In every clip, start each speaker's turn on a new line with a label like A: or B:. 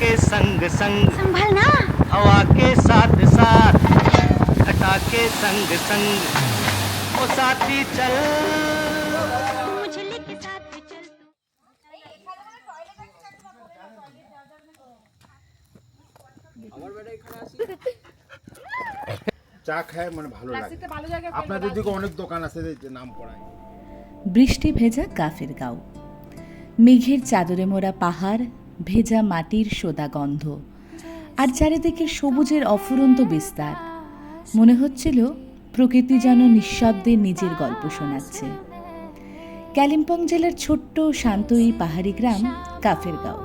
A: के संग संग,
B: संभलना,
A: हवा के साथ साथ, घटा के संग संग, ओ साथी चल,
B: मुझे लेके साथ चल।
C: চা খায় মানে ভালো লাগে। আপনাদের দিকে অনেক দোকান আছে যে নাম পড়ায়।
D: বৃষ্টি ভেজা কাফের গাঁও, মেঘের চাদরে মোড়া পাহাড়, ভেজা মাটির সোদা গন্ধ, আর চারিদিকে সবুজের অফুরন্ত বিস্তার। মনে হচ্ছিল প্রকৃতি যেন নিঃশব্দে নিজের গল্প শোনাচ্ছে। কালিম্পং জেলার ছোট্ট শান্ত এই পাহাড়ি গ্রাম কাফের গাঁও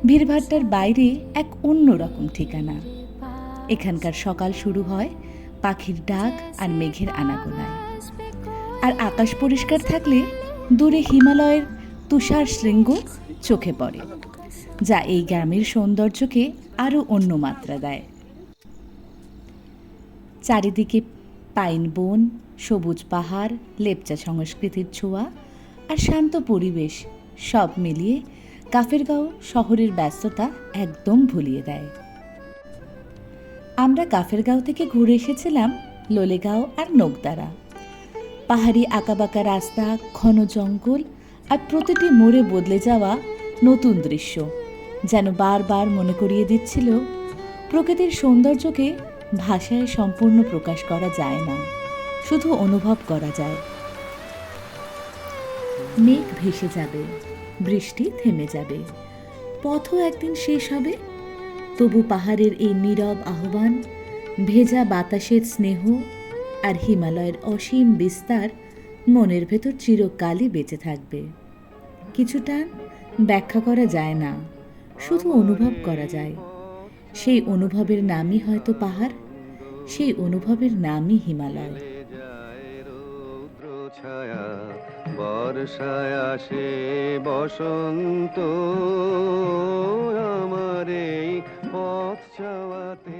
D: ভিড়ভাট্টার বাইরে এক অন্যরকম ঠিকানা। এখানকার সকাল শুরু হয় পাখির ডাক আর মেঘের আনাগোনায়, আর আকাশ পরিষ্কার থাকলে দূরে হিমালয়ের তুষার শৃঙ্গ চোখে পড়ে, যা এই গ্রামের সৌন্দর্যকে আরও অন্য মাত্রা দেয়। চারিদিকে পাইন বন, সবুজ পাহাড়, লেপচা সংস্কৃতির ছোঁয়া আর শান্ত পরিবেশ সব মিলিয়ে কাফেরগাঁও শহরের ব্যস্ততা একদম ভুলিয়ে দেয়। আমরা কাফেরগাঁও থেকে ঘুরে এসেছিলাম লোলেগাঁও আর নোকদারা। পাহাড়ি আঁকাবাঁকা রাস্তা, ঘন জঙ্গল আর প্রতিটি মোড়ে বদলে যাওয়া নতুন দৃশ্য যেন বারবার মনে করিয়ে দিচ্ছিল প্রকৃতির সৌন্দর্যকে ভাষায় সম্পূর্ণ প্রকাশ করা যায় না, শুধু অনুভব করা যায়। মেঘ ভেসে যাবে, বৃষ্টি থেমে যাবে, পথও একদিন শেষ হবে, তবু পাহাড়ের এই নীরব আহ্বান, ভেজা বাতাসের স্নেহ আর হিমালয়ের অসীম বিস্তার মনের ভেতর চিরকালই বেঁচে থাকবে। কিছুটা ব্যাখ্যা করা যায় না, শুধু অনুভব করা যায়। সেই অনুভবের নামই হয়তো পাহাড়, সেই অনুভবের নামই হিমালয়।
A: বর্ষায় আসে বসন্ত, আমার এই পথ চাওয়াতে